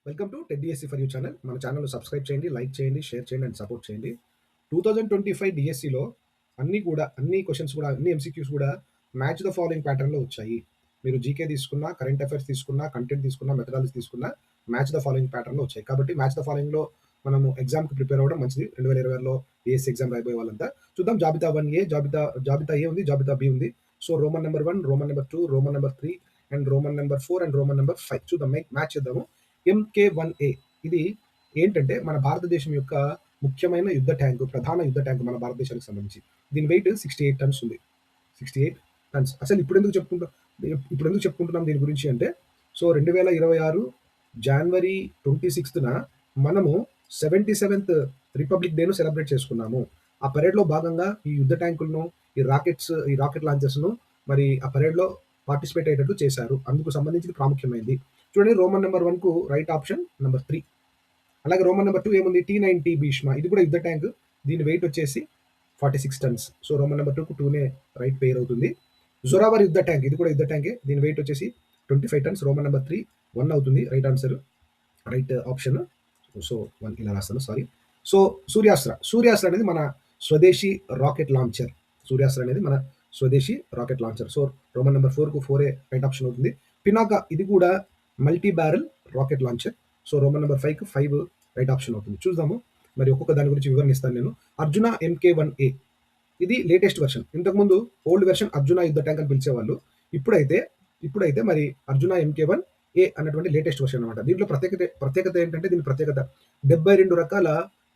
Welcome to Ted DSC for you channel. మన channel subscribe చేయండి, like చేయండి, share చేయండి అండ్ సపోర్ట్ చేయండి. 2025 డిఎస్సిలో అన్ని క్వెషన్స్ కూడా అన్ని ఎంసీక్యూస్ కూడా మ్యాచ్ ద ఫాలోయింగ్ ప్యాటర్న్‌లో వచ్చాయి. మీరు జీకే తీసుకున్నా, కరెంట్ అఫైర్స్ తీసుకున్నా, కంటెంట్ తీసుకున్నా, మెథడాలజీ తీసుకున్నా మ్యాచ్ ద ఫాలోయింగ్ ప్యాటర్న్‌లో వచ్చాయి. కాబట్టి మ్యాచ్ ద ఫాలోయింగ్‌లో మనము ఎగ్జామ్‌కి ప్రిపేర్ అవ్వడం మంచిది. 2026లో డిఎస్సి ఎగ్జామ్ రాయబోయే వాళ్ళంతా. చూద్దాం జాబితా 1 జాబితా ఏ ఉంది, జాబితా బి ఉంది. So Roman number 1, Roman number 2, Roman number 3 and Roman number 4 and Roman number 5 చూద్దాం మ్యాచ్ చేద్దాము. ఎంకే-1A ఇది ఏంటంటే మన భారతదేశం యొక్క ముఖ్యమైన యుద్ధ ట్యాంక్, ప్రధాన యుద్ధ ట్యాంక్ మన భారతదేశానికి సంబంధించి. దీని వెయిట్ 68 టన్స్ ఉంది. 68 టన్స్. అసలు ఇప్పుడెందుకు చెప్పుకుంటున్నాం దీని గురించి అంటే, సో 2026 జనవరి 26న మనము 77th రిపబ్లిక్ డేను సెలబ్రేట్ చేసుకున్నాము. ఆ పరేడ్‌లో భాగంగా ఈ యుద్ధ ట్యాంకులను, ఈ రాకెట్ లాంచర్స్‌ను మరి ఆ పరేడ్‌లో పార్టిసిపేట్ అయ్యేటట్టు చేశారు. అందుకు సంబంధించి ప్రాముఖ్యమైనది. చూడండి రోమన్ నంబర్ 1కు రైట్ ఆప్షన్ నంబర్ 3. అలాగే రోమన్ నంబర్ 2 ఏముంది టీ-90 భీష్మ. ఇది కూడా యుద్ధ ట్యాంక్. దీని వెయిట్ వచ్చేసి 46 టన్స్. సో రోమన్ నంబర్ 2కు 2నే రైట్ పేర్ అవుతుంది. జొరావర్ యుద్ధ ట్యాంక్. ఇది కూడా యుద్ధ ట్యాంకే. దీని వెయిట్ వచ్చేసి 25 టన్స్. రోమన్ నంబర్ 3 1 అవుతుంది. Right answer, right option. So 1 ఇలా రాస్తాను, సారీ. సో సూర్యాస్త్ర అనేది మన స్వదేశీ రాకెట్ లాంచర్. సూర్యాస్త్ర అనేది మన స్వదేశీ rocket launcher. So Roman number 4కు 4ఏ రైట్ ఆప్షన్ అవుతుంది. పినాకా ఇది కూడా multi barrel rocket launcher. So Roman number 5కు 5 రైట్ ఆప్షన్ అవుతుంది. చూద్దాము మరి ఒక్కొక్క దాని గురించి వివరణ ఇస్తాను నేను. అర్జున ఎంకే-1A ఇది లేటెస్ట్ వెర్షన్. ఇంతకుముందు ఓల్డ్ వెర్షన్ అర్జున యుద్ధ ట్యాంక్ అని పిలిచేవాళ్ళు. ఇప్పుడైతే మరి అర్జున ఎంకే-1A అన్నటువంటి లేటెస్ట్ వెర్షన్ అనమాట. దీంట్లో ప్రత్యేకత ఏంటంటే, దీని ప్రత్యేకత 72 రకాల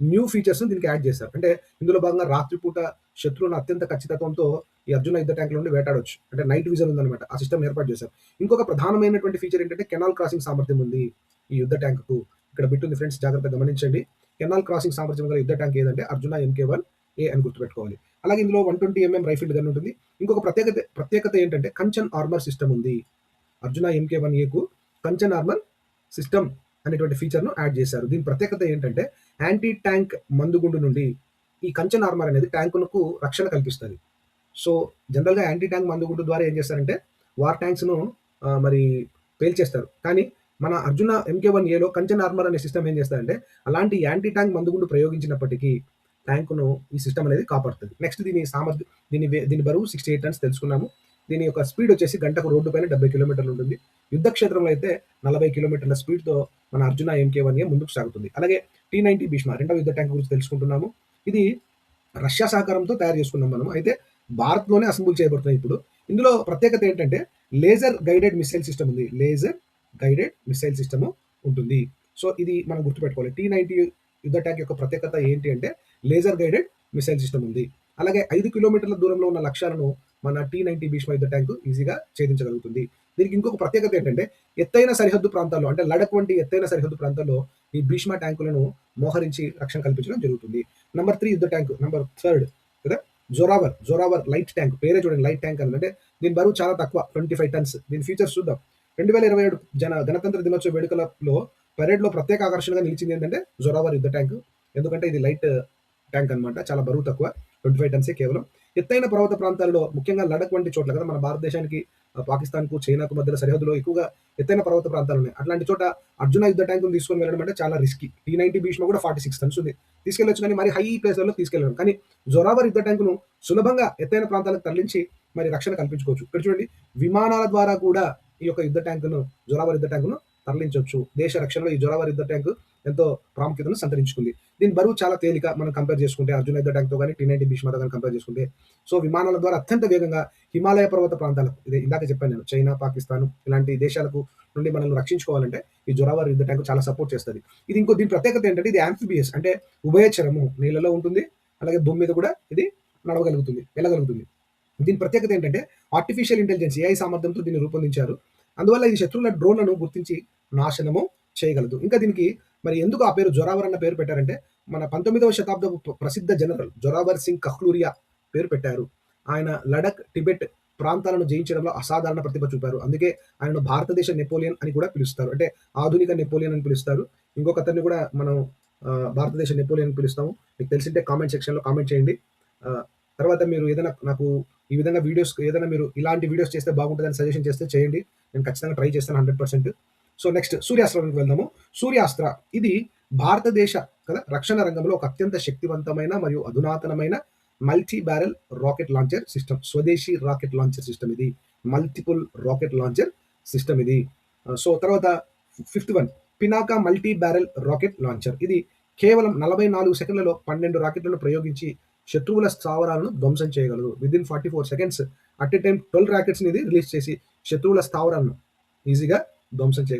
న్యూ ఫీచర్స్‌ని దీనికి యాడ్ చేశారు. అంటే ఇందులో భాగంగా రాత్రిపూట శత్రువులను అత్యంత ఖచ్చితత్వంతో ఈ అర్జున యుద్ధ ట్యాంక్‌లో నుండి వేటాడొచ్చు. అంటే నైట్ విజన్ ఉందన్నమాట. ఆ సిస్టమ్‌ని ఏర్పాటు చేశారు. ఇంకొక ప్రధానమైనటువంటి ఫీచర్ ఏంటంటే కెనాల్ క్రాసింగ్ సామర్థ్యం ఉంది ఈ యుద్ధ ట్యాంక్‌కు. ఇక్కడ బిట్ ఉంది ఫ్రెండ్స్, జాగ్రత్తగా గమనించండి. కెనాల్ క్రాసింగ్ సామర్థ్యం గల యుద్ధ ట్యాంక్ ఏదంటే అర్జున ఎంకే-1A అని గుర్తుపెట్టుకోవాలి. అలాగే ఇందులో 120 రైఫిల్డ్ గన్ ఉంటుంది. ఇంకొక ప్రత్యేకత ఏంటంటే కంచన్ ఆర్మర్ సిస్టమ్ ఉంది. అర్జున ఎంకే-1Aకు కంచన్ ఆర్మర్ సిస్టమ్ అనేటువంటి ఫీచర్‌ను యాడ్ చేశారు. దీని ప్రత్యేకత ఏంటంటే యాంటీ ట్యాంక్ మందుగుండు నుండి ఈ కంచన్ ఆర్మర్ అనేది ట్యాంకులకు రక్షణ కల్పిస్తది. సో జనరల్‌గా యాంటీ ట్యాంక్ మందుగుండు ద్వారా ఏం చేస్తారంటే వార్ ట్యాంక్స్‌ను మరి పేల్చేస్తారు. కానీ మన అర్జున ఎంకే-1Aలో కంచన్ ఆర్మర్ అనే సిస్టమ్ ఏం చేస్తదంటే అలాంటి యాంటీ ట్యాంక్ మందుగుండు ప్రయోగించినప్పటికీ ట్యాంకును ఈ సిస్టమ్ అనేది కాపాడుతది. నెక్స్ట్ దీని బరువు 68 టన్స్ తెలుసుకున్నాము. దీని యొక్క స్పీడ్ వచ్చేసి గంటకు రోడ్డు పైన 70 కిలోమీటర్లు ఉంటుంది. యుద్ధ క్షేత్రంలో అయితే 40 కిలోమీటర్ల స్పీడ్‌తో మన అర్జున ఎంకే-1A ముందుకు సాగుతుంది. అలాగే టీ-90 భీష్మ రెండవ యుద్ధ ట్యాంక్ గురించి తెలుసుకుంటున్నాము. ఇది రష్యా సహకారంతో తయారు చేసుకున్నాం మనం. అయితే భారత్‌లోనే అసెంబుల్ చేయబడుతున్నాయి ఇప్పుడు. ఇందులో ప్రత్యేకత ఏంటంటే లేజర్ గైడెడ్ మిస్సైల్ సిస్టమ్ ఉంది. లేజర్ గైడెడ్ మిస్సైల్ సిస్టమ్ ఉంటుంది. సో ఇది మనం గుర్తుపెట్టుకోవాలి. టీ-90 యుద్ధ ట్యాంక్ యొక్క ప్రత్యేకత ఏంటి అంటే లేజర్ గైడెడ్ మిసైల్ సిస్టమ్ ఉంది. అలాగే 5 కిలోమీటర్ల దూరంలో ఉన్న లక్ష్యాలను మన టీ-90 భీష్మ యుద్ధ ట్యాంక్ ఈజీగా ఛేదించగలుగుతుంది. దీనికి ఇంకొక ప్రత్యేకత ఏంటంటే ఎత్తైన సరిహద్దు ప్రాంతాల్లో, అంటే లడక్ వంటి ఎత్తైన సరిహద్దు ప్రాంతాల్లో ఈ భీష్మ ట్యాంకులను మోహరించి రక్షణ కల్పించడం జరుగుతుంది. నంబర్ 3 యుద్ధ ట్యాంక్, నంబర్ 3 కదా జొరావర్ లైట్ ట్యాంక్. పేరే చూడండి లైట్ ట్యాంక్ అని. అంటే దీని బరువు చాలా తక్కువ 25 టన్స్. దీని ఫీచర్స్ చూద్దాం. 2027 గణతంత్ర దినోత్సవ వేడుకలలో పరేడ్‌లో ప్రత్యేక ఆకర్షణగా నిలిచింది ఏంటంటే జొరావర్ యుద్ధ ట్యాంక్. ఎందుకంటే ఇది లైట్ ట్యాంక్ అనమాట. చాలా బరువు తక్కువ. 25 టన్సే కేవలం. ఎత్తైన పర్వత ప్రాంతాల్లో ముఖ్యంగా లడక్ వంటి చోట్ల కదా, మన భారతదేశానికి పాకిస్తాన్‌కు, చైనాకు మధ్యలో సరిహద్దులో ఎక్కువగా ఎత్తైన పర్వత ప్రాంతాలు ఉన్నాయి. అట్లాంటి చోట అర్జున యుద్ధ ట్యాంక్‌ని తీసుకొని వెళ్ళడం అంటే చాలా రిస్కీ. టీ-90 భీష్మ కూడా 46 టన్స్ ఉంది. తీసుకెళ్లొచ్చు కానీ మరి హై ప్లేస్‌లలో తీసుకెళ్లలేం. కానీ జొరావర్ యుద్ధ ట్యాంక్‌ను సులభంగా ఎత్తైన ప్రాంతాలకు తరలించి మరి రక్షణ కల్పించుకోవచ్చు. ఇక్కడ చూడండి విమానాల ద్వారా కూడా ఈ యొక్క జొరావర్ యుద్ధ ట్యాంక్‌ను తరలించొచ్చు. దేశ రక్షణలో ఈ జొరావర్ యుద్ధ ట్యాంక్ ఎంతో ప్రాముఖ్యతను సంతరించుకుంది. దీని బరువు చాలా తేలిక మనం కంపేర్ చేసుకుంటే అర్జున యుద్ధ ట్యాంక్‌తో గాని, టీ-90 భీష్మతో గాని కంపేర్ చేసుకుంటే. సో విమానాల ద్వారా అత్యంత వేగంగా హిమాలయ పర్వత ప్రాంతాలకు, ఇది ఇందాక చెప్పాను నేను, చైనా, పాకిస్తాన్ ఇలాంటి దేశాలకు నుండి మనల్ని రక్షించుకోవాలంటే ఈ జొరావర్ యుద్ధ ట్యాంక్ చాలా సపోర్ట్ చేస్తది. దీని ప్రత్యేకత ఏంటంటే ఇది యాంఫిబియస్, అంటే ఉభయచరము. నీళ్ళలో ఉంటుంది, అలాగే భూమి మీద కూడా ఇది వెళ్ళగలుగుతుంది. దీని ప్రత్యేకత ఏంటంటే ఆర్టిఫిషియల్ ఇంటెలిజెన్స్, ఏఐ సామర్థ్యంతో దీన్ని రూపొందించారు. అందువల్ల ఇది శత్రువుల డ్రోన్లను గుర్తించి నాశనము చేయగలదు. ఇంకా దీనికి మరి ఎందుకు ఆ పేరు జొరావర్ అన్న పేరు పెట్టారంటే మన 19వ శతాబ్దపు ప్రసిద్ధ జనరల్ జొరావర్ సింగ్ కఖ్లూరియా పేరు పెట్టారు. ఆయన లడక్, టిబెట్ ప్రాంతాలను జయించడంలో అసాధారణ ప్రతిభ చూపారు. అందుకే ఆయనను భారతదేశ నెపోలియన్ అని కూడా పిలుస్తారు. అంటే ఆధునిక నెపోలియన్ అని పిలుస్తారు. ఇంకొకతన్ని కూడా మనం భారతదేశ నెపోలియన్ అని పిలుస్తాము. మీకు తెలిసింటే కామెంట్ సెక్షన్‌లో కామెంట్ చేయండి. తర్వాత మీరు ఏదైనా నాకు ఈ విధంగా వీడియోస్, ఏదైనా మీరు ఇలాంటి వీడియోస్ చేస్తే బాగుంటుందని సజెషన్ చేస్తే చేయండి. నేను ఖచ్చితంగా ట్రై చేస్తాను 100%. సో నెక్స్ట్ సూర్యాస్త్రానికి వెళ్దాము. సూర్యాస్త్ర ఇది భారతదేశ రక్షణ రంగంలో ఒక అత్యంత శక్తివంతమైన మరియు అధునాతనమైన multi barrel rocket launcher system. స్వదేశీ రాకెట్ లాంచర్ సిస్టమ్ ఇది. మల్టిపుల్ రాకెట్ లాంచర్ సిస్టమ్ ఇది. సో తర్వాత fifth one Pinaka multi barrel rocket launcher. ఇది కేవలం 44 సెకండ్లలో 12 రాకెట్లను ప్రయోగించి శత్రువుల స్థావరాలను ధ్వంసం చేయగలదు. Within 44 seconds at a time 12 rockets ఇది రిలీజ్ చేసి శత్రువుల స్థావరాలను ఈజీగా ధ్వంసం చేయగలదు.